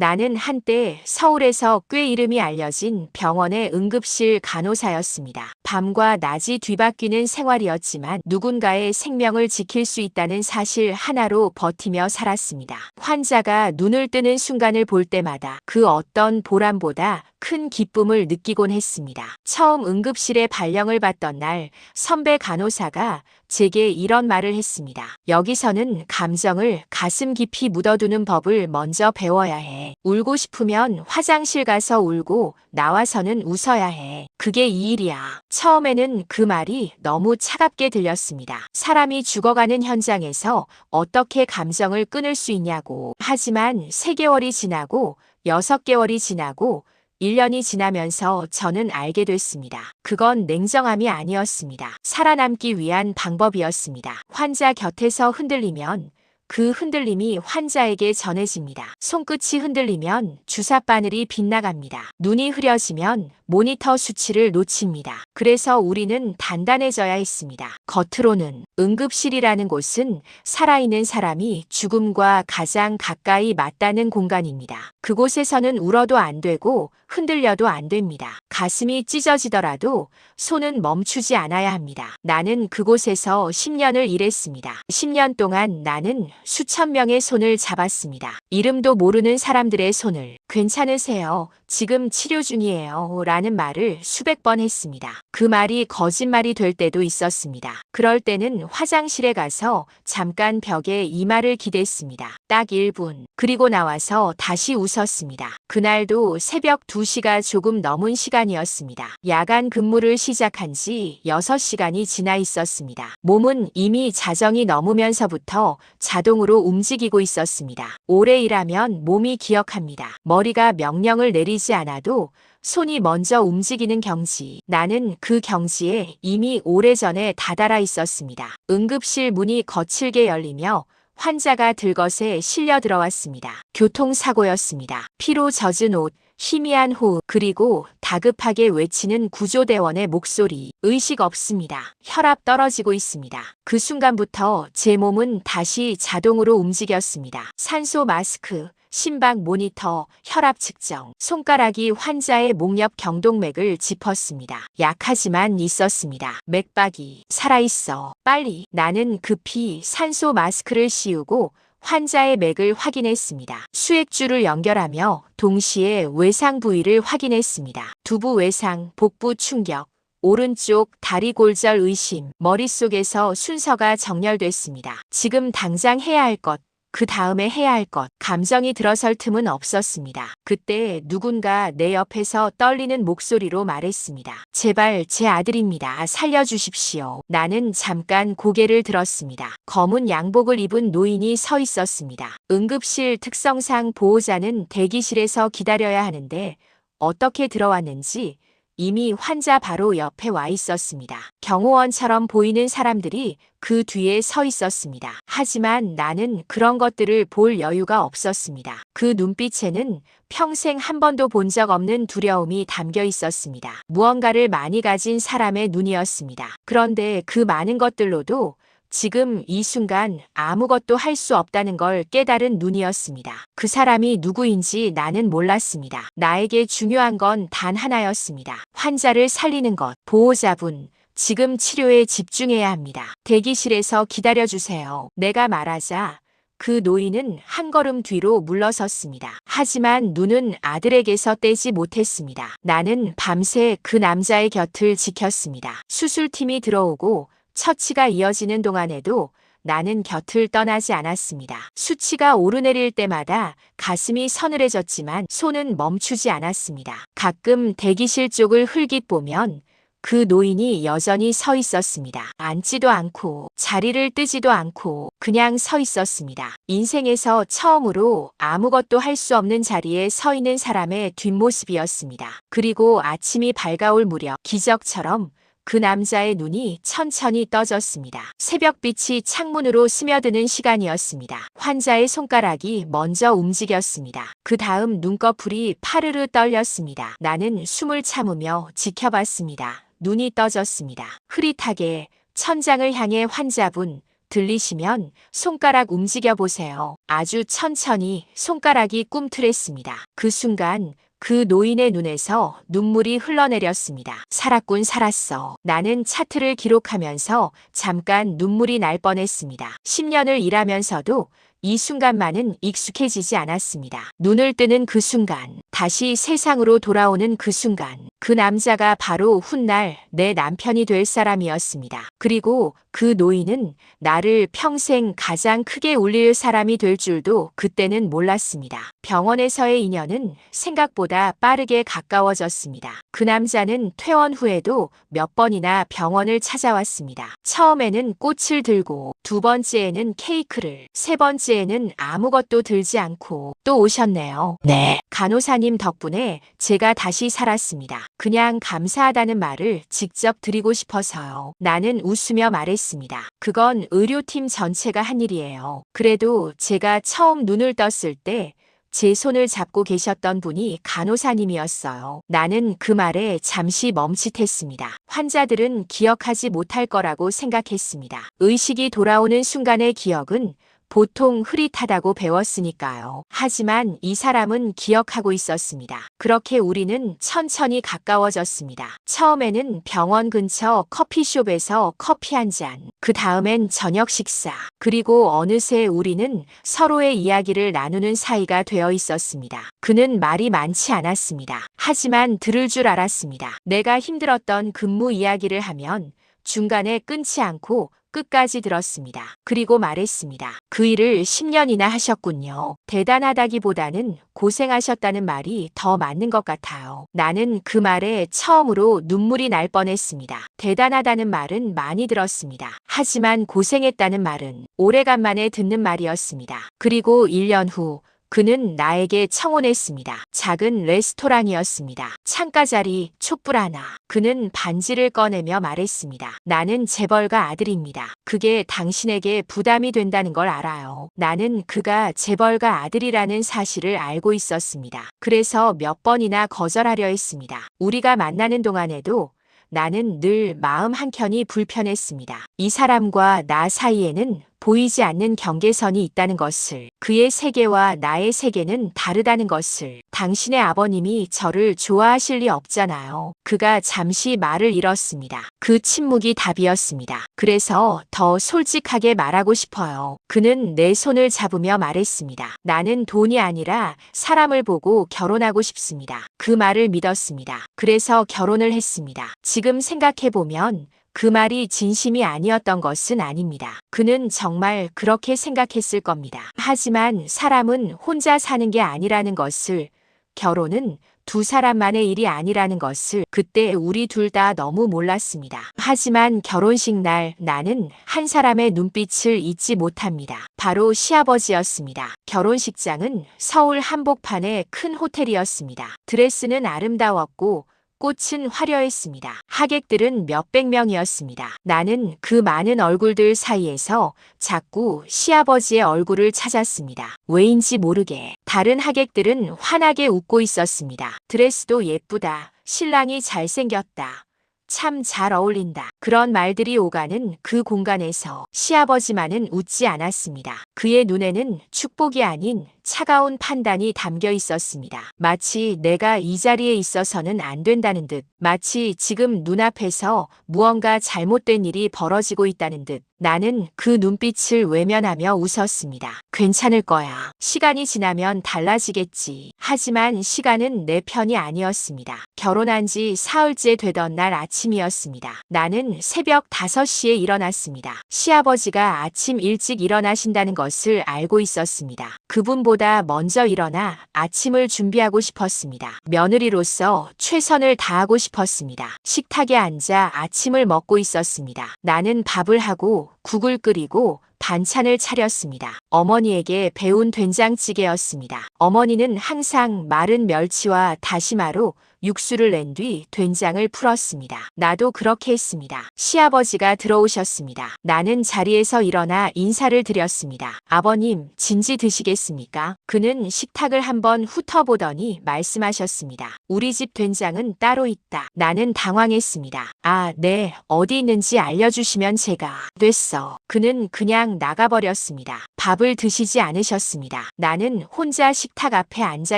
나는 한때 서울에서 꽤 이름이 알려진 병원의 응급실 간호사였습니다. 밤과 낮이 뒤바뀌는 생활이었지만 누군가의 생명을 지킬 수 있다는 사실 하나로 버티며 살았습니다. 환자가 눈을 뜨는 순간을 볼 때마다 그 어떤 보람보다 큰 기쁨을 느끼곤 했습니다. 처음 응급실에 발령을 받던 날 선배 간호사가 제게 이런 말을 했습니다. 여기서는 감정을 가슴 깊이 묻어두는 법을 먼저 배워야 해. 울고 싶으면 화장실 가서 울고 나와서는 웃어야 해. 그게 이 일이야. 처음에는 그 말이 너무 차갑게 들렸습니다. 사람이 죽어가는 현장에서 어떻게 감정을 끊을 수 있냐고. 하지만 3개월이 지나고 6개월이 지나고 1년이 지나면서 저는 알게 됐습니다. 그건 냉정함이 아니었습니다. 살아남기 위한 방법이었습니다. 환자 곁에서 흔들리면 그 흔들림이 환자에게 전해집니다. 손끝이 흔들리면 주사바늘이 빗나갑니다. 눈이 흐려지면 모니터 수치를 놓칩니다. 그래서 우리는 단단해져야 했습니다. 겉으로는 응급실이라는 곳은 살아있는 사람이 죽음과 가장 가까이 맞닿는 공간입니다. 그곳에서는 울어도 안 되고 흔들려도 안 됩니다. 가슴이 찢어지더라도 손은 멈추지 않아야 합니다. 나는 그곳에서 10년을 일했습니다. 10년 동안 나는 수천 명의 손을 잡았습니다. 이름도 모르는 사람들의 손을. 괜찮으세요? 지금 치료 중이에요. 라는 말을 수백 번 했습니다. 그 말이 거짓말이 될 때도 있었습니다. 그럴 때는 화장실에 가서 잠깐 벽에 이마를 기댔습니다. 딱 1분. 그리고 나와서 다시 웃었습니다. 그날도 새벽 2시가 조금 넘은 시간이었습니다. 야간 근무를 시작한 지 6시간이 지나 있었습니다. 몸은 이미 자정이 넘으면서부터 자동으로 움직이고 있었습니다. 오래 일하면 몸이 기억합니다. 머리가 명령을 내리지 않아도 손이 먼저 움직이는 경지. 나는 그 경지에 이미 오래전에 다다라 있었습니다. 응급실 문이 거칠게 열리며 환자가 들것에 실려 들어왔습니다. 교통사고였습니다. 피로 젖은 옷, 희미한 호흡, 그리고 다급하게 외치는 구조대원의 목소리. 의식 없습니다. 혈압 떨어지고 있습니다. 그 순간부터 제 몸은 다시 자동으로 움직였습니다. 산소 마스크, 심박 모니터, 혈압 측정, 손가락이 환자의 목 옆 경동맥을 짚었습니다. 약하지만 있었습니다. 맥박이 살아있어. 빨리. 나는 급히 산소 마스크를 씌우고 환자의 맥을 확인했습니다. 수액줄을 연결하며 동시에 외상 부위를 확인했습니다. 두부 외상, 복부 충격, 오른쪽 다리 골절 의심, 머릿속에서 순서가 정렬됐습니다. 지금 당장 해야 할 것, 그 다음에 해야 할 것. 감정이 들어설 틈은 없었습니다. 그때 누군가 내 옆에서 떨리는 목소리로 말했습니다. 제발 제 아들입니다. 살려주십시오. 나는 잠깐 고개를 들었습니다. 검은 양복을 입은 노인이 서 있었습니다. 응급실 특성상 보호자는 대기실에서 기다려야 하는데 어떻게 들어왔는지 이미 환자 바로 옆에 와 있었습니다. 경호원처럼 보이는 사람들이 그 뒤에 서 있었습니다. 하지만 나는 그런 것들을 볼 여유가 없었습니다. 그 눈빛에는 평생 한 번도 본 적 없는 두려움이 담겨 있었습니다. 무언가를 많이 가진 사람의 눈이었습니다. 그런데 그 많은 것들로도 지금 이 순간 아무것도 할 수 없다는 걸 깨달은 눈이었습니다. 그 사람이 누구인지 나는 몰랐습니다. 나에게 중요한 건 단 하나였습니다. 환자를 살리는 것. 보호자분, 지금 치료에 집중해야 합니다. 대기실에서 기다려주세요. 내가 말하자 그 노인은 한 걸음 뒤로 물러섰습니다. 하지만 눈은 아들에게서 떼지 못했습니다. 나는 밤새 그 남자의 곁을 지켰습니다. 수술팀이 들어오고 처치가 이어지는 동안에도 나는 곁을 떠나지 않았습니다. 수치가 오르내릴 때마다 가슴이 서늘해졌지만 손은 멈추지 않았습니다. 가끔 대기실 쪽을 흘깃 보면 그 노인이 여전히 서 있었습니다. 앉지도 않고 자리를 뜨지도 않고 그냥 서 있었습니다. 인생에서 처음으로 아무것도 할 수 없는 자리에 서 있는 사람의 뒷모습이었습니다. 그리고 아침이 밝아올 무렵 기적처럼 그 남자의 눈이 천천히 떠졌습니다. 새벽빛이 창문으로 스며드는 시간이었습니다. 환자의 손가락이 먼저 움직였습니다. 그 다음 눈꺼풀이 파르르 떨렸습니다. 나는 숨을 참으며 지켜봤습니다. 눈이 떠졌습니다. 흐릿하게 천장을 향해 환자분, 들리시면 손가락 움직여 보세요. 아주 천천히 손가락이 꿈틀했습니다. 그 순간 그 노인의 눈에서 눈물이 흘러내렸습니다. 살았군 살았어. 나는 차트를 기록하면서 잠깐 눈물이 날 뻔했습니다. 10년을 일하면서도 이 순간만은 익숙해지지 않았습니다. 눈을 뜨는 그 순간, 다시 세상으로 돌아오는 그 순간, 그 남자가 바로 훗날 내 남편이 될 사람이었습니다. 그리고 그 노인은 나를 평생 가장 크게 울릴 사람이 될 줄도 그때는 몰랐습니다. 병원에서의 인연은 생각보다 빠르게 가까워졌습니다. 그 남자는 퇴원 후에도 몇 번이나 병원을 찾아왔습니다. 처음에는 꽃을 들고, 두 번째에는 케이크를, 세 번째에는 아무것도 들지 않고 또 오셨네요. 네. 간호사님 덕분에 제가 다시 살았습니다. 그냥 감사하다는 말을 직접 드리고 싶어서요. 나는 웃으며 말했습니다. 그건 의료팀 전체가 한 일이에요. 그래도 제가 처음 눈을 떴을 때 제 손을 잡고 계셨던 분이 간호사님이었어요. 나는 그 말에 잠시 멈칫했습니다. 환자들은 기억하지 못할 거라고 생각했습니다. 의식이 돌아오는 순간의 기억은 보통 흐릿하다고 배웠으니까요. 하지만 이 사람은 기억하고 있었습니다. 그렇게 우리는 천천히 가까워졌습니다. 처음에는 병원 근처 커피숍에서 커피 한 잔, 그 다음엔 저녁 식사, 그리고 어느새 우리는 서로의 이야기를 나누는 사이가 되어 있었습니다. 그는 말이 많지 않았습니다. 하지만 들을 줄 알았습니다. 내가 힘들었던 근무 이야기를 하면 중간에 끊지 않고 끝까지 들었습니다. 그리고 말했습니다. 그 일을 10년이나 하셨군요. 대단하다기보다는 고생하셨다는 말이 더 맞는 것 같아요. 나는 그 말에 처음으로 눈물이 날 뻔했습니다. 대단하다는 말은 많이 들었습니다. 하지만 고생했다는 말은 오래간만에 듣는 말이었습니다. 그리고 1년 후 그는 나에게 청혼했습니다. 작은 레스토랑이었습니다. 창가 자리, 촛불 하나. 그는 반지를 꺼내며 말했습니다. 나는 재벌가 아들입니다. 그게 당신에게 부담이 된다는 걸 알아요. 나는 그가 재벌가 아들이라는 사실을 알고 있었습니다. 그래서 몇 번이나 거절하려 했습니다. 우리가 만나는 동안에도 나는 늘 마음 한켠이 불편했습니다. 이 사람과 나 사이에는 보이지 않는 경계선이 있다는 것을, 그의 세계와 나의 세계는 다르다는 것을, 당신의 아버님이 저를 좋아하실 리 없잖아요. 그가 잠시 말을 잃었습니다. 그 침묵이 답이었습니다. 그래서 더 솔직하게 말하고 싶어요. 그는 내 손을 잡으며 말했습니다. 나는 돈이 아니라 사람을 보고 결혼하고 싶습니다. 그 말을 믿었습니다. 그래서 결혼을 했습니다. 지금 생각해보면 그 말이 진심이 아니었던 것은 아닙니다. 그는 정말 그렇게 생각했을 겁니다. 하지만 사람은 혼자 사는 게 아니라는 것을, 결혼은 두 사람만의 일이 아니라는 것을 그때 우리 둘 다 너무 몰랐습니다. 하지만 결혼식 날 나는 한 사람의 눈빛을 잊지 못합니다. 바로 시아버지였습니다. 결혼식장은 서울 한복판의 큰 호텔이었습니다. 드레스는 아름다웠고 꽃은 화려했습니다. 하객들은 몇백 명이었습니다. 나는 그 많은 얼굴들 사이에서 자꾸 시아버지의 얼굴을 찾았습니다. 왜인지 모르게 다른 하객들은 환하게 웃고 있었습니다. 드레스도 예쁘다. 신랑이 잘생겼다. 참 잘 어울린다. 그런 말들이 오가는 그 공간에서 시아버지만은 웃지 않았습니다. 그의 눈에는 축복이 아닌 차가운 판단이 담겨 있었습니다. 마치 내가 이 자리에 있어서는 안 된다는 듯, 마치 지금 눈앞에서 무언가 잘못된 일이 벌어지고 있다는 듯. 나는 그 눈빛을 외면하며 웃었습니다. 괜찮을 거야. 시간이 지나면 달라지겠지. 하지만 시간은 내 편이 아니었습니다. 결혼한 지 사흘째 되던 날 아침이었습니다. 나는 새벽 5시에 일어났습니다. 시아버지가 아침 일찍 일어나신다는 것을 알고 있었습니다. 그분보다 먼저 일어나 아침을 준비하고 싶었습니다. 며느리로서 최선을 다하고 싶었습니다. 식탁에 앉아 아침을 먹고 있었습니다. 나는 밥을 하고 국을 끓이고 반찬을 차렸습니다. 어머니에게 배운 된장찌개였습니다. 어머니는 항상 마른 멸치와 다시마로 육수를 낸 뒤 된장을 풀었습니다. 나도 그렇게 했습니다. 시아버지가 들어오셨습니다. 나는 자리에서 일어나 인사를 드렸습니다. 아버님, 진지 드시겠습니까? 그는 식탁을 한번 훑어보더니 말씀하셨습니다. 우리 집 된장은 따로 있다. 나는 당황했습니다. 아, 네, 어디 있는지 알려주시면 제가. 됐어. 그는 그냥 나가버렸습니다. 밥을 드시지 않으셨습니다. 나는 혼자 식탁 앞에 앉아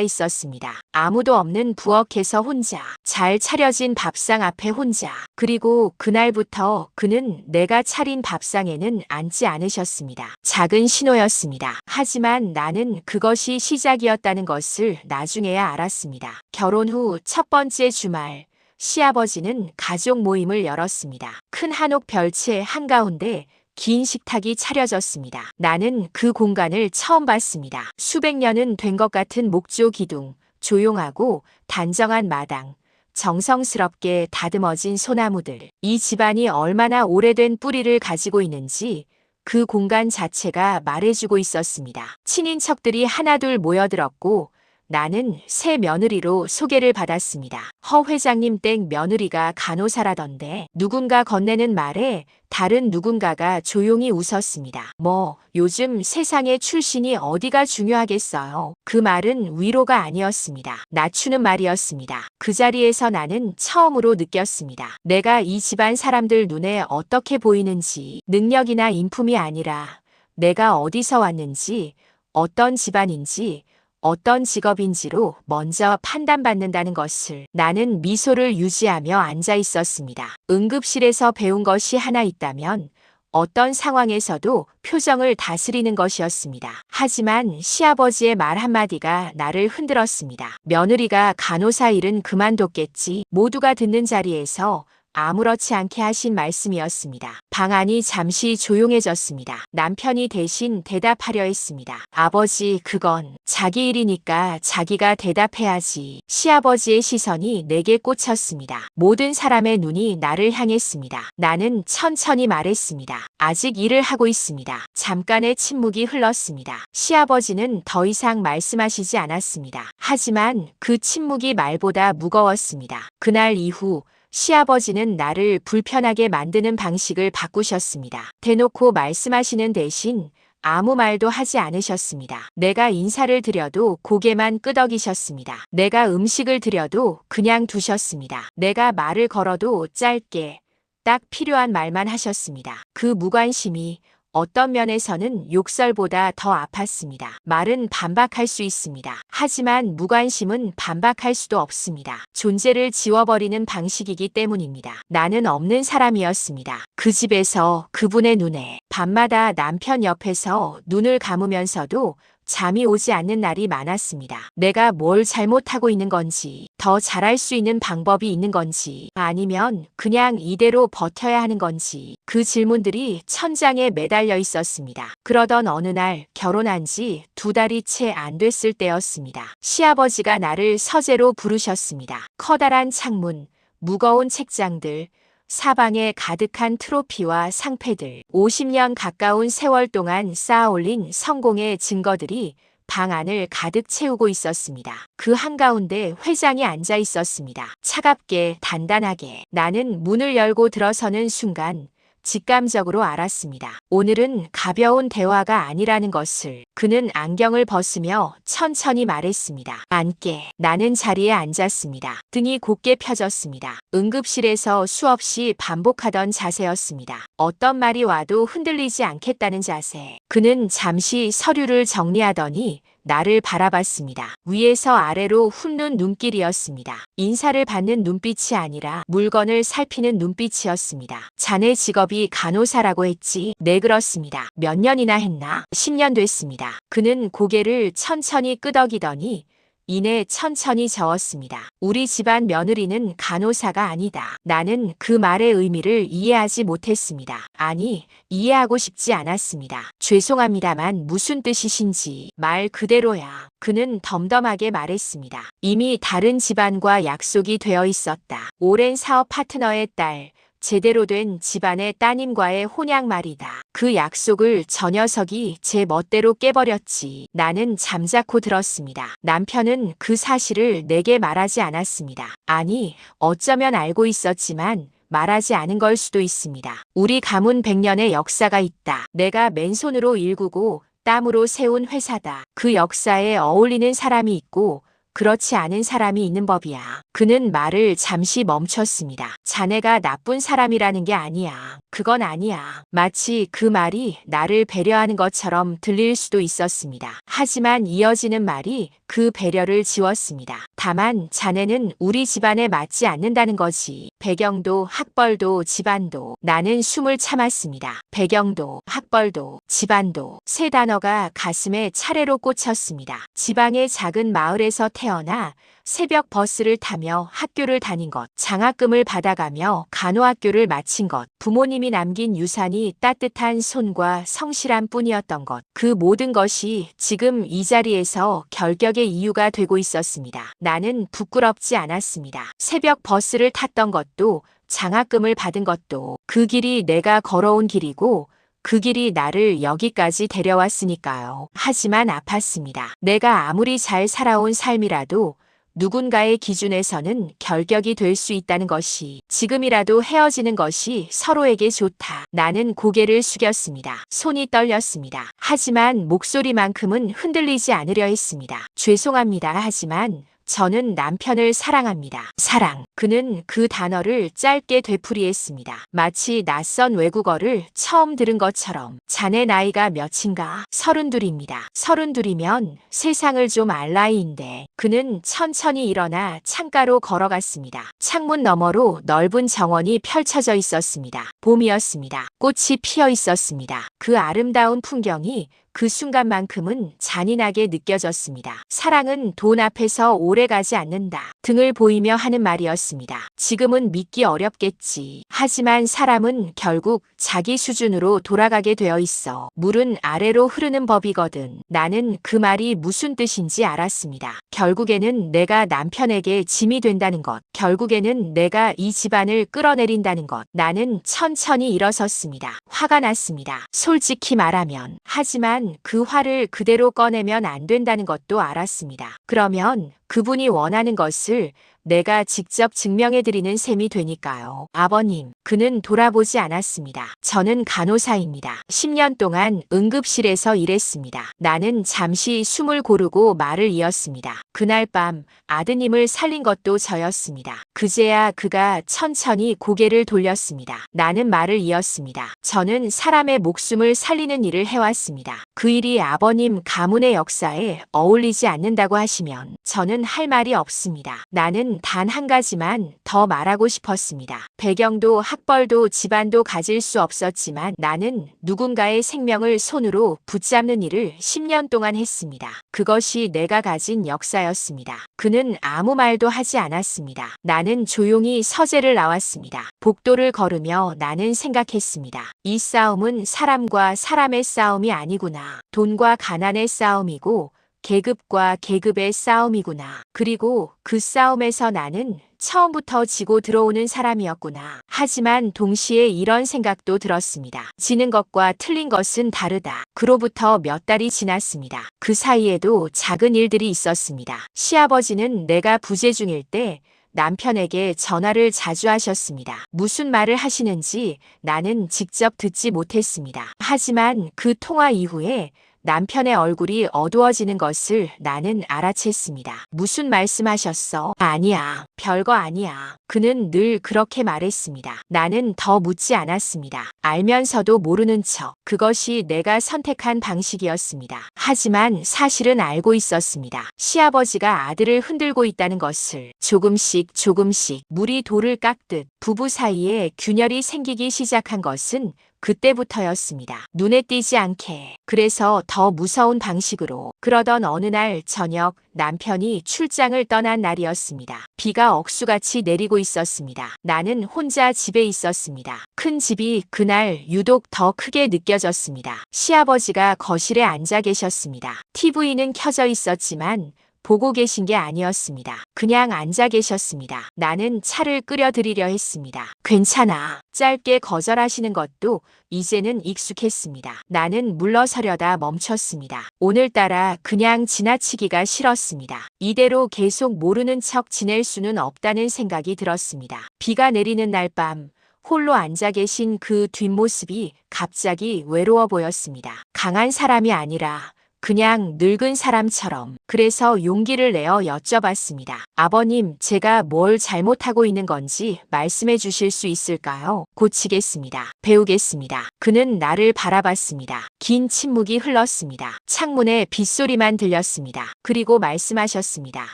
있었습니다. 아무도 없는 부엌에서 혼자, 잘 차려진 밥상 앞에 혼자. 그리고 그날부터 그는 내가 차린 밥상에는 앉지 않으셨습니다. 작은 신호였습니다. 하지만 나는 그것이 시작이었다는 것을 나중에야 알았습니다. 결혼 후 첫 번째 주말, 시아버지는 가족 모임을 열었습니다. 큰 한옥 별채 한가운데 긴 식탁이 차려졌습니다. 나는 그 공간을 처음 봤습니다. 수백 년은 된 것 같은 목조 기둥, 조용하고 단정한 마당, 정성스럽게 다듬어진 소나무들. 이 집안이 얼마나 오래된 뿌리를 가지고 있는지 그 공간 자체가 말해주고 있었습니다. 친인척들이 하나둘 모여들었고 나는 새 며느리로 소개를 받았습니다. 허 회장님 댁 며느리가 간호사라던데. 누군가 건네는 말에 다른 누군가가 조용히 웃었습니다. 뭐 요즘 세상에 출신이 어디가 중요하겠어요. 그 말은 위로가 아니었습니다. 낮추는 말이었습니다. 그 자리에서 나는 처음으로 느꼈습니다. 내가 이 집안 사람들 눈에 어떻게 보이는지, 능력이나 인품이 아니라 내가 어디서 왔는지, 어떤 집안인지, 어떤 직업인지로 먼저 판단받는다는 것을. 나는 미소를 유지하며 앉아 있었습니다. 응급실에서 배운 것이 하나 있다면 어떤 상황에서도 표정을 다스리는 것이었습니다. 하지만 시아버지의 말 한마디가 나를 흔들었습니다. 며느리가 간호사 일은 그만뒀겠지. 모두가 듣는 자리에서 아무렇지 않게 하신 말씀이었습니다. 방 안이 잠시 조용해졌습니다. 남편이 대신 대답하려 했습니다. 아버지, 그건 자기 일이니까 자기가 대답해야지. 시아버지의 시선이 내게 꽂혔습니다. 모든 사람의 눈이 나를 향했습니다. 나는 천천히 말했습니다. 아직 일을 하고 있습니다. 잠깐의 침묵이 흘렀습니다. 시아버지는 더 이상 말씀하시지 않았습니다. 하지만 그 침묵이 말보다 무거웠습니다. 그날 이후 시아버지는 나를 불편하게 만드는 방식을 바꾸셨습니다. 대놓고 말씀하시는 대신 아무 말도 하지 않으셨습니다. 내가 인사를 드려도 고개만 끄덕이셨습니다. 내가 음식을 드려도 그냥 두셨습니다. 내가 말을 걸어도 짧게 딱 필요한 말만 하셨습니다. 그 무관심이 어떤 면에서는 욕설보다 더 아팠습니다. 말은 반박할 수 있습니다. 하지만 무관심은 반박할 수도 없습니다. 존재를 지워버리는 방식이기 때문입니다. 나는 없는 사람이었습니다. 그 집에서 그분의 눈에. 밤마다 남편 옆에서 눈을 감으면서도 잠이 오지 않는 날이 많았습니다. 내가 뭘 잘못하고 있는 건지, 더 잘할 수 있는 방법이 있는 건지, 아니면 그냥 이대로 버텨야 하는 건지, 그 질문들이 천장에 매달려 있었습니다. 그러던 어느 날 결혼한 지 2달이 채 안 됐을 때였습니다. 시아버지가 나를 서재로 부르셨습니다. 커다란 창문, 무거운 책장들, 사방에 가득한 트로피와 상패들, 50년 가까운 세월 동안 쌓아올린 성공의 증거들이 방 안을 가득 채우고 있었습니다. 그 한가운데 회장이 앉아 있었습니다. 차갑게, 단단하게. 나는 문을 열고 들어서는 순간 직감적으로 알았습니다. 오늘은 가벼운 대화가 아니라는 것을. 그는 안경을 벗으며 천천히 말했습니다. 앉게. 나는 자리에 앉았습니다. 등이 곧게 펴졌습니다. 응급실에서 수없이 반복하던 자세였습니다. 어떤 말이 와도 흔들리지 않겠다는 자세. 그는 잠시 서류를 정리하더니 나를 바라봤습니다. 위에서 아래로 훑는 눈길이었습니다. 인사를 받는 눈빛이 아니라 물건을 살피는 눈빛이었습니다. 자네 직업이 간호사라고 했지? 네, 그렇습니다. 몇 년이나 했나? 10년 됐습니다. 그는 고개를 천천히 끄덕이더니 이내 천천히 저었습니다. 우리 집안 며느리는 간호사가 아니다. 나는 그 말의 의미를 이해하지 못했습니다. 아니, 이해하고 싶지 않았습니다. 죄송합니다만 무슨 뜻이신지. 말 그대로야. 그는 덤덤하게 말했습니다. 이미 다른 집안과 약속이 되어 있었다. 오랜 사업 파트너의 딸, 제대로 된 집안의 따님과의 혼약 말이다. 그 약속을 저 녀석이 제 멋대로 깨버렸지. 나는 잠자코 들었습니다. 남편은 그 사실을 내게 말하지 않았습니다. 아니, 어쩌면 알고 있었지만 말하지 않은 걸 수도 있습니다. 우리 가문 100년의 역사가 있다. 내가 맨손으로 일구고 땀으로 세운 회사다. 그 역사에 어울리는 사람이 있고 그렇지 않은 사람이 있는 법이야. 그는 말을 잠시 멈췄습니다. 자네가 나쁜 사람이라는 게 아니야. 그건 아니야. 마치 그 말이 나를 배려하는 것처럼 들릴 수도 있었습니다. 하지만 이어지는 말이 그 배려를 지웠습니다. 다만 자네는 우리 집안에 맞지 않는다는 거지. 배경도 학벌도 집안도. 나는 숨을 참았습니다. 배경도 학벌도 집안도. 세 단어가 가슴에 차례로 꽂혔습니다. 지방의 작은 마을에서 태어나 새벽 버스를 타며 학교를 다닌 것, 장학금을 받아가며 간호학교를 마친 것, 부모님이 남긴 유산이 따뜻한 손과 성실함 뿐이었던 것, 그 모든 것이 지금 이 자리에서 결격의 이유가 되고 있었습니다. 나는 부끄럽지 않았습니다. 새벽 버스를 탔던 것도 장학금을 받은 것도 그 길이 내가 걸어온 길이고 그 길이 나를 여기까지 데려왔으니까요. 하지만 아팠습니다. 내가 아무리 잘 살아온 삶이라도 누군가의 기준에서는 결격이 될 수 있다는 것이, 지금이라도 헤어지는 것이 서로에게 좋다. 나는 고개를 숙였습니다. 손이 떨렸습니다. 하지만 목소리만큼은 흔들리지 않으려 했습니다. 죄송합니다. 하지만 저는 남편을 사랑합니다. 사랑. 그는 그 단어를 짧게 되풀이했습니다. 마치 낯선 외국어를 처음 들은 것처럼. 자네 나이가 몇인가? 32입니다. 32이면 세상을 좀 알 나이인데. 그는 천천히 일어나 창가로 걸어갔습니다. 창문 너머로 넓은 정원이 펼쳐져 있었습니다. 봄이었습니다. 꽃이 피어 있었습니다. 그 아름다운 풍경이 그 순간만큼은 잔인하게 느껴졌습니다. 사랑은 돈 앞에서 오래가지 않는다. 등을 보이며 하는 말이었습니다. 지금은 믿기 어렵겠지. 하지만 사람은 결국 자기 수준으로 돌아가게 되어 있어. 물은 아래로 흐르는 법이거든. 나는 그 말이 무슨 뜻인지 알았습니다. 결국에는 내가 남편에게 짐이 된다는 것. 결국에는 내가 이 집안을 끌어내린다는 것. 나는 천천히 일어섰습니다. 화가 났습니다. 솔직히 말하면. 하지만 그 화를 그대로 꺼내면 안 된다는 것도 알았습니다. 그러면 그분이 원하는 것을 내가 직접 증명해드리는 셈이 되니까요. 아버님, 그는 돌아보지 않았습니다. 저는 간호사입니다. 10년 동안 응급실에서 일했습니다. 나는 잠시 숨을 고르고 말을 이었습니다. 그날 밤 아드님을 살린 것도 저였습니다. 그제야 그가 천천히 고개를 돌렸습니다. 나는 말을 이었습니다. 저는 사람의 목숨을 살리는 일을 해왔습니다. 그 일이 아버님 가문의 역사에 어울리지 않는다고 하시면 저는 할 말이 없습니다. 나는 단 한 가지만 더 말하고 싶었습니다. 배경도 학벌도 집안도 가질 수 없었지만 나는 누군가의 생명을 손으로 붙잡는 일을 10년 동안 했습니다. 그것이 내가 가진 역사였습니다. 그는 아무 말도 하지 않았습니다. 나는 조용히 서재를 나왔습니다. 복도를 걸으며 나는 생각했습니다. 이 싸움은 사람과 사람의 싸움이 아니구나. 돈과 가난의 싸움이고 계급과 계급의 싸움이구나. 그리고 그 싸움에서 나는 처음부터 지고 들어오는 사람이었구나. 하지만 동시에 이런 생각도 들었습니다. 지는 것과 틀린 것은 다르다. 그로부터 몇 달이 지났습니다. 그 사이에도 작은 일들이 있었습니다. 시아버지는 내가 부재 중일 때 남편에게 전화를 자주 하셨습니다. 무슨 말을 하시는지 나는 직접 듣지 못했습니다. 하지만 그 통화 이후에 남편의 얼굴이 어두워지는 것을 나는 알아챘습니다. 무슨 말씀하셨어? 아니야. 별거 아니야. 그는 늘 그렇게 말했습니다. 나는 더 묻지 않았습니다. 알면서도 모르는 척. 그것이 내가 선택한 방식이었습니다. 하지만 사실은 알고 있었습니다. 시아버지가 아들을 흔들고 있다는 것을. 조금씩 물이 돌을 깎듯 부부 사이에 균열이 생기기 시작한 것은 그때부터였습니다. 눈에 띄지 않게. 그래서 더 무서운 방식으로. 그러던 어느 날 저녁 남편이 출장을 떠난 날이었습니다. 비가 억수같이 내리고 있었습니다. 나는 혼자 집에 있었습니다. 큰 집이 그날 유독 더 크게 느껴졌습니다. 시아버지가 거실에 앉아 계셨습니다. TV는 켜져 있었지만 보고 계신 게 아니었습니다. 그냥 앉아 계셨습니다. 나는 차를 끓여드리려 했습니다. 괜찮아. 짧게 거절하시는 것도 이제는 익숙했습니다. 나는 물러서려다 멈췄습니다. 오늘따라 그냥 지나치기가 싫었습니다. 이대로 계속 모르는 척 지낼 수는 없다는 생각이 들었습니다. 비가 내리는 날 밤 홀로 앉아 계신 그 뒷모습이 갑자기 외로워 보였습니다. 강한 사람이 아니라 그냥 늙은 사람처럼. 그래서 용기를 내어 여쭤봤습니다. 아버님, 제가 뭘 잘못하고 있는 건지 말씀해 주실 수 있을까요? 고치겠습니다. 배우겠습니다. 그는 나를 바라봤습니다. 긴 침묵이 흘렀습니다. 창문에 빗소리만 들렸습니다. 그리고 말씀하셨습니다.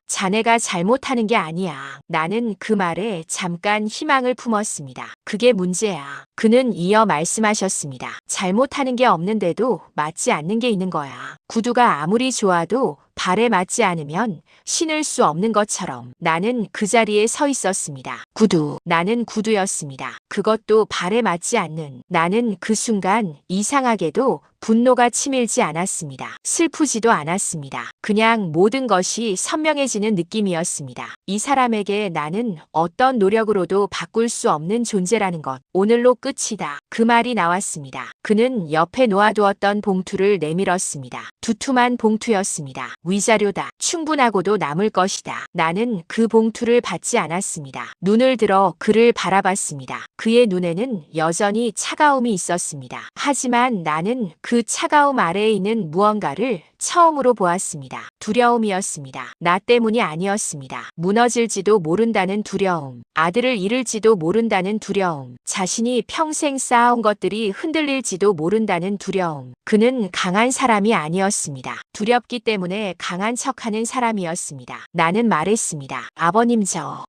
자네가 잘못하는 게 아니야. 나는 그 말에 잠깐 희망을 품었습니다. 그게 문제야. 그는 이어 말씀하셨습니다. 잘못하는 게 없는데도 맞지 않는 게 있는 거야. 구두가 아무리 좋아도 발에 맞지 않으면 신을 수 없는 것처럼. 나는 그 자리에 서 있었습니다. 구두. 나는 구두였습니다. 그것도 발에 맞지 않는. 나는 그 순간 이상하게도 분노가 치밀지 않았습니다. 슬프지도 않았습니다. 그냥 모든 것이 선명해지는 느낌이었습니다. 이 사람에게 나는 어떤 노력으로도 바꿀 수 없는 존재라는 것. 오늘로 끝이다. 그 말이 나왔습니다. 그는 옆에 놓아두었던 봉투를 내밀었습니다. 두툼한 봉투였습니다. 위자료다. 충분하고도 남을 것이다. 나는 그 봉투를 받지 않았습니다. 눈을 들어 그를 바라봤습니다. 그의 눈에는 여전히 차가움이 있었습니다. 하지만 나는 그 차가움 아래에 있는 무언가를 처음으로 보았습니다. 두려움이었습니다. 나 때문이 아니었습니다. 무너질지도 모른다는 두려움. 아들을 잃을지도 모른다는 두려움. 자신이 평생 쌓아온 것들이 흔들릴지도 모른다는 두려움. 그는 강한 사람이 아니었습니다. 두렵기 때문에 강한 척하는 사람이었습니다. 나는 말했습니다. 아버님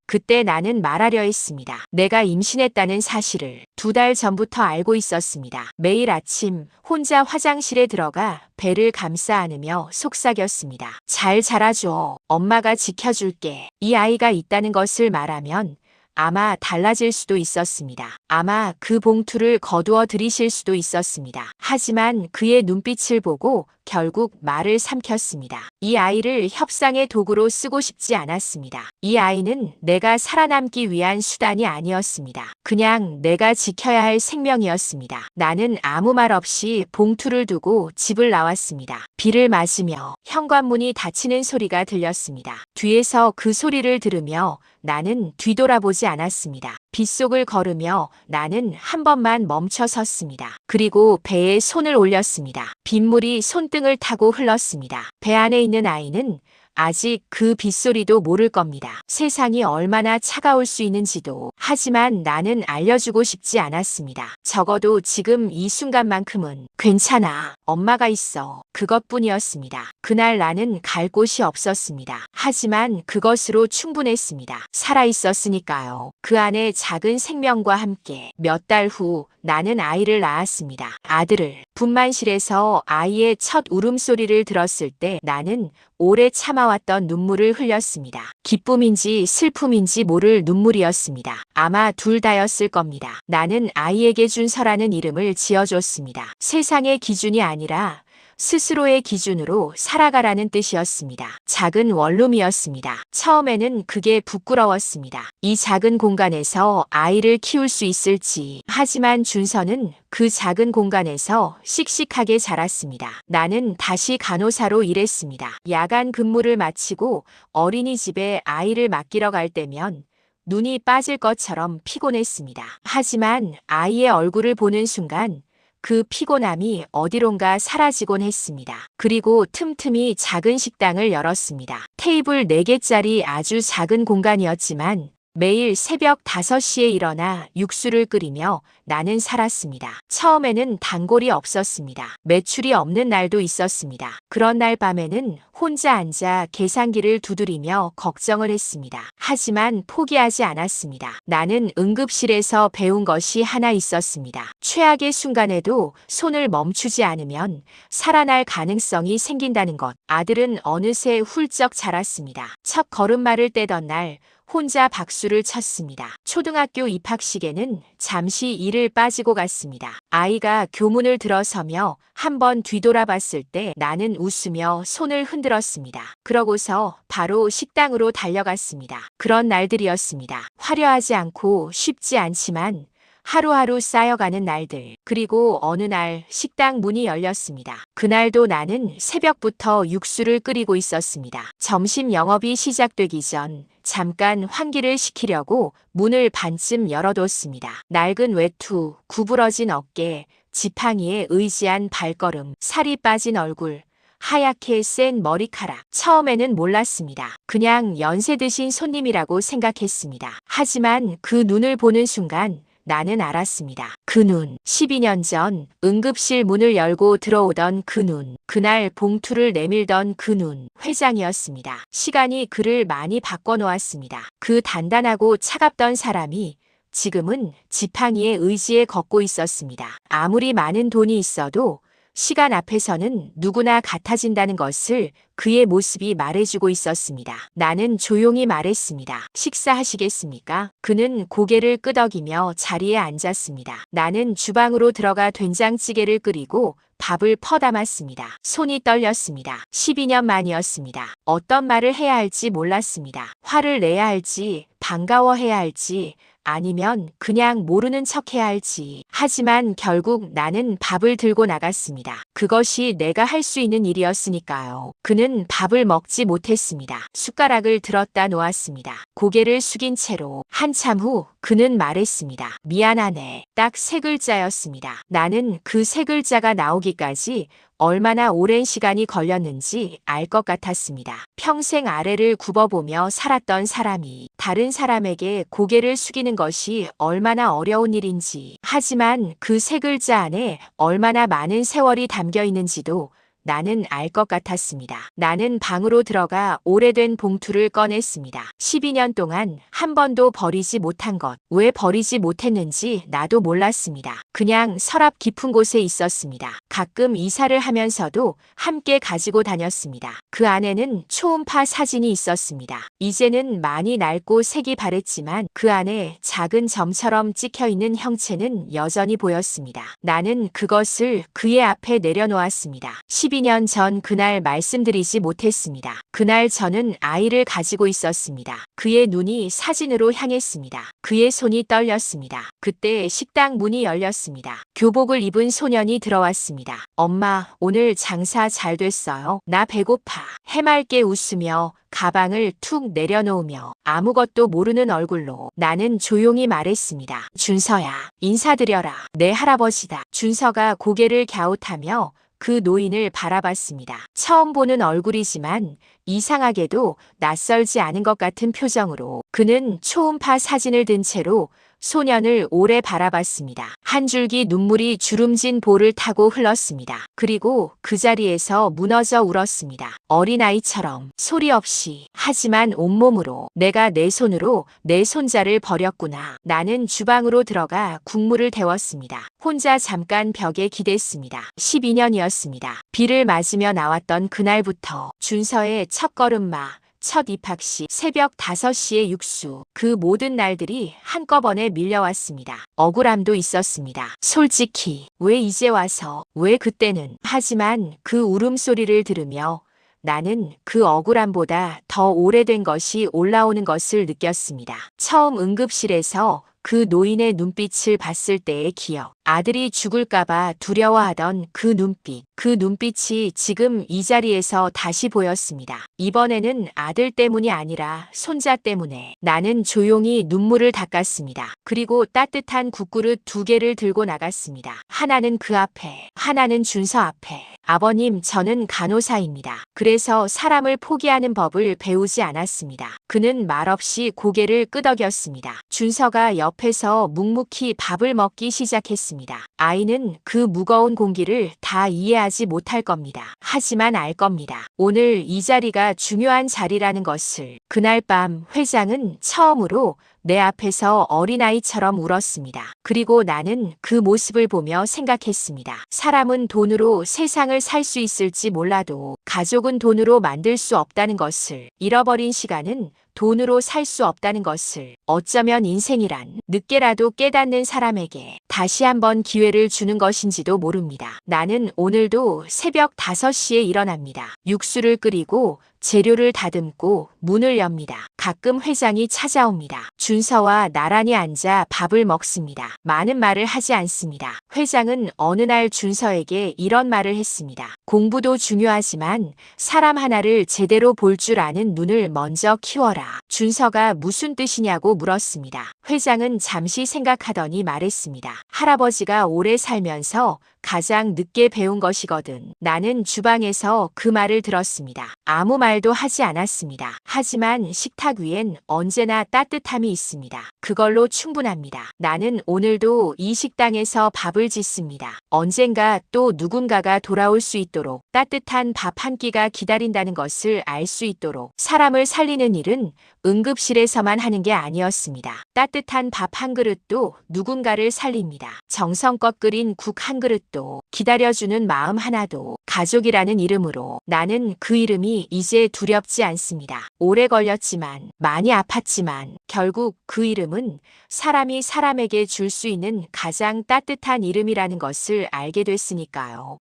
그때 나는 말하려 했습니다. 내가 임신했다는 사실을 2달 전부터 알고 있었습니다. 매일 아침 혼자 화장실에 들어가 배를 감싸 안으며 속삭였습니다. 잘 자라줘. 엄마가 지켜줄게. 이 아이가 있다는 것을 말하면 아마 달라질 수도 있었습니다. 아마 그 봉투를 거두어 들이실 수도 있었습니다. 하지만 그의 눈빛을 보고 결국 말을 삼켰습니다. 이 아이를 협상의 도구로 쓰고 싶지 않았습니다. 이 아이는 내가 살아남기 위한 수단이 아니었습니다. 그냥 내가 지켜야 할 생명이었습니다. 나는 아무 말 없이 봉투를 두고 집을 나왔습니다. 비를 맞으며 현관문이 닫히는 소리가 들렸습니다. 뒤에서 그 소리를 들으며 나는 뒤돌아보지 않았습니다. 빗속을 걸으며 나는 한 번만 멈춰 섰습니다. 그리고 배에 손을 올렸습니다. 빗물이 손등을 타고 흘렀습니다. 배 안에 있는 아이는 아직 그 빗소리도 모를 겁니다. 세상이 얼마나 차가울 수 있는지도. 하지만 나는 알려주고 싶지 않았습니다. 적어도 지금 이 순간만큼은 괜찮아. 엄마가 있어. 그것뿐이었습니다. 그날 나는 갈 곳이 없었습니다. 하지만 그것으로 충분했습니다. 살아있었으니까요. 그 안에 작은 생명과 함께 몇 달 후 나는 아이를 낳았습니다. 아들을. 분만실에서 아이의 첫 울음소리를 들었을 때 나는 오래 참아왔던 눈물을 흘렸습니다. 기쁨인지 슬픔인지 모를 눈물이었습니다. 아마 둘 다였을 겁니다. 나는 아이에게 준서라는 이름을 지어줬습니다. 세상의 기준이 아니라 스스로의 기준으로 살아가라는 뜻이었습니다. 작은 원룸이었습니다. 처음에는 그게 부끄러웠습니다. 이 작은 공간에서 아이를 키울 수 있을지. 하지만 준서는 그 작은 공간에서 씩씩하게 자랐습니다. 나는 다시 간호사로 일했습니다. 야간 근무를 마치고 어린이집에 아이를 맡기러 갈 때면 눈이 빠질 것처럼 피곤했습니다. 하지만 아이의 얼굴을 보는 순간 그 피곤함이 어디론가 사라지곤 했습니다. 그리고 틈틈이 작은 식당을 열었습니다. 테이블 4개짜리 아주 작은 공간이었지만 매일 새벽 5시에 일어나 육수를 끓이며 나는 살았습니다. 처음에는 단골이 없었습니다. 매출이 없는 날도 있었습니다. 그런 날 밤에는 혼자 앉아 계산기를 두드리며 걱정을 했습니다. 하지만 포기하지 않았습니다. 나는 응급실에서 배운 것이 하나 있었습니다. 최악의 순간에도 손을 멈추지 않으면 살아날 가능성이 생긴다는 것. 아들은 어느새 훌쩍 자랐습니다. 첫 걸음마를 떼던 날 혼자 박수를 쳤습니다. 초등학교 입학식에는 잠시 일을 빠지고 갔습니다. 아이가 교문을 들어서며 한번 뒤돌아봤을 때 나는 웃으며 손을 흔들었습니다. 그러고서 바로 식당으로 달려갔습니다. 그런 날들이었습니다. 화려하지 않고 쉽지 않지만 하루하루 쌓여가는 날들. 그리고 어느 날 식당 문이 열렸습니다. 그날도 나는 새벽부터 육수를 끓이고 있었습니다. 점심 영업이 시작되기 전 잠깐 환기를 시키려고 문을 반쯤 열어뒀습니다. 낡은 외투, 구부러진 어깨, 지팡이에 의지한 발걸음, 살이 빠진 얼굴, 하얗게 센 머리카락. 처음에는 몰랐습니다. 그냥 연세 드신 손님이라고 생각했습니다. 하지만 그 눈을 보는 순간 나는 알았습니다. 그 눈, 12년 전 응급실 문을 열고 들어오던 그 눈, 그날 봉투를 내밀던 그 눈, 회장이었습니다. 시간이 그를 많이 바꿔놓았습니다. 그 단단하고 차갑던 사람이 지금은 지팡이의 의지에 걷고 있었습니다. 아무리 많은 돈이 있어도 시간 앞에서는 누구나 같아진다는 것을 그의 모습이 말해주고 있었습니다. 나는 조용히 말했습니다. 식사하시겠습니까? 그는 고개를 끄덕이며 자리에 앉았습니다. 나는 주방으로 들어가 된장찌개를 끓이고 밥을 퍼담았습니다. 손이 떨렸습니다. 12년 만이었습니다. 어떤 말을 해야 할지 몰랐습니다. 화를 내야 할지, 반가워해야 할지, 아니면 그냥 모르는 척해야 할지. 하지만 결국 나는 밥을 들고 나갔습니다. 그것이 내가 할 수 있는 일이었으니까요. 그는 밥을 먹지 못했습니다. 숟가락을 들었다 놓았습니다. 고개를 숙인 채로. 한참 후 그는 말했습니다. 미안하네. 딱 3글자였습니다. 나는 그 3글자가 나오기까지 얼마나 오랜 시간이 걸렸는지 알 것 같았습니다. 평생 아래를 굽어보며 살았던 사람이 다른 사람에게 고개를 숙이는 것이 얼마나 어려운 일인지, 하지만 그 3글자 안에 얼마나 많은 세월이 담겨 있는지도 나는 알 것 같았습니다. 나는 방으로 들어가 오래된 봉투를 꺼냈습니다. 12년 동안 한 번도 버리지 못한 것. 왜 버리지 못했는지 나도 몰랐습니다. 그냥 서랍 깊은 곳에 있었습니다. 가끔 이사를 하면서도 함께 가지고 다녔습니다. 그 안에는 초음파 사진이 있었습니다. 이제는 많이 낡고 색이 바랬지만 그 안에 작은 점처럼 찍혀있는 형체는 여전히 보였습니다. 나는 그것을 그의 앞에 내려놓았습니다. 12년 전 그날 말씀드리지 못했습니다. 그날 저는 아이를 가지고 있었습니다. 그의 눈이 사진으로 향했습니다. 그의 손이 떨렸습니다. 그때 식당 문이 열렸습니다. 교복을 입은 소년이 들어왔습니다. 엄마, 오늘 장사 잘 됐어요. 나 배고파. 해맑게 웃으며 가방을 툭 내려놓으며 아무것도 모르는 얼굴로 나는 조용히 말했습니다. 준서야, 인사드려라. 내 할아버지다. 준서가 고개를 갸웃하며 그 노인을 바라봤습니다. 처음 보는 얼굴이지만 이상하게도 낯설지 않은 것 같은 표정으로 그는 초음파 사진을 든 채로 소년을 오래 바라봤습니다. 한 줄기 눈물이 주름진 볼을 타고 흘렀습니다. 그리고 그 자리에서 무너져 울었습니다. 어린아이처럼 소리 없이, 하지만 온몸으로. 내가 내 손으로 내 손자를 버렸구나. 나는 주방으로 들어가 국물을 데웠습니다. 혼자 잠깐 벽에 기댔습니다. 12년이었습니다. 비를 맞으며 나왔던 그날부터 준서의 첫걸음마, 첫 입학식, 새벽 5시의 육수, 그 모든 날들이 한꺼번에 밀려왔습니다. 억울함도 있었습니다. 솔직히 왜 이제 와서, 왜 그때는. 하지만 그 울음소리를 들으며 나는 그 억울함보다 더 오래된 것이 올라오는 것을 느꼈습니다. 처음 응급실에서 그 노인의 눈빛을 봤을 때의 기억. 아들이 죽을까봐 두려워하던 그 눈빛. 그 눈빛이 지금 이 자리에서 다시 보였습니다. 이번에는 아들 때문이 아니라 손자 때문에. 나는 조용히 눈물을 닦았습니다. 그리고 따뜻한 국그릇 2개를 들고 나갔습니다. 하나는 그 앞에, 하나는 준서 앞에. 아버님, 저는 간호사입니다. 그래서 사람을 포기하는 법을 배우지 않았습니다. 그는 말없이 고개를 끄덕였습니다. 준서가 옆에서 묵묵히 밥을 먹기 시작했습니다. 아이는 그 무거운 공기를 다 이해하지 못할 겁니다. 하지만 알 겁니다. 오늘 이 자리가 중요한 자리라는 것을. 그날 밤 회장은 처음으로 내 앞에서 어린아이처럼 울었습니다. 그리고 나는 그 모습을 보며 생각했습니다. 사람은 돈으로 세상을 살 수 있을지 몰라도 가족은 돈으로 만들 수 없다는 것을. 잃어버린 시간은 돈으로 살 수 없다는 것을 어쩌면 인생이란 늦게라도 깨닫는 사람에게 다시 한번 기회를 주는 것인지도 모릅니다. 나는 오늘도 새벽 5시에 일어납니다. 육수를 끓이고 재료를 다듬고 문을 엽니다. 가끔 회장이 찾아옵니다. 준서와 나란히 앉아 밥을 먹습니다. 많은 말을 하지 않습니다. 회장은 어느 날 준서에게 이런 말을 했습니다. 공부도 중요하지만 사람 하나를 제대로 볼 줄 아는 눈을 먼저 키워라. 준서가 무슨 뜻이냐고 물었습니다. 회장은 잠시 생각하더니 말했습니다. 할아버지가 오래 살면서 가장 늦게 배운 것이거든. 나는 주방에서 그 말을 들었습니다. 아무 말도 하지 않았습니다. 하지만 식탁 위엔 언제나 따뜻함이 있습니다. 그걸로 충분합니다. 나는 오늘도 이 식당에서 밥을 짓습니다. 언젠가 또 누군가가 돌아올 수 있도록 따뜻한 밥 한 끼가 기다린다는 것을 알 수 있도록 사람을 살리는 일은 응급실에서만 하는 게 아니었습니다. 따뜻한 밥 한 그릇도 누군가를 살립니다. 정성껏 끓인 국 한 그릇도 기다려주는 마음 하나도 가족이라는 이름으로 나는 그 이름이 이제 두렵지 않습니다. 오래 걸렸지만 많이 아팠지만 결국 그 이름은 사람이 사람에게 줄 수 있는 가장 따뜻한 이름이라는 것을 알게 됐으니까요.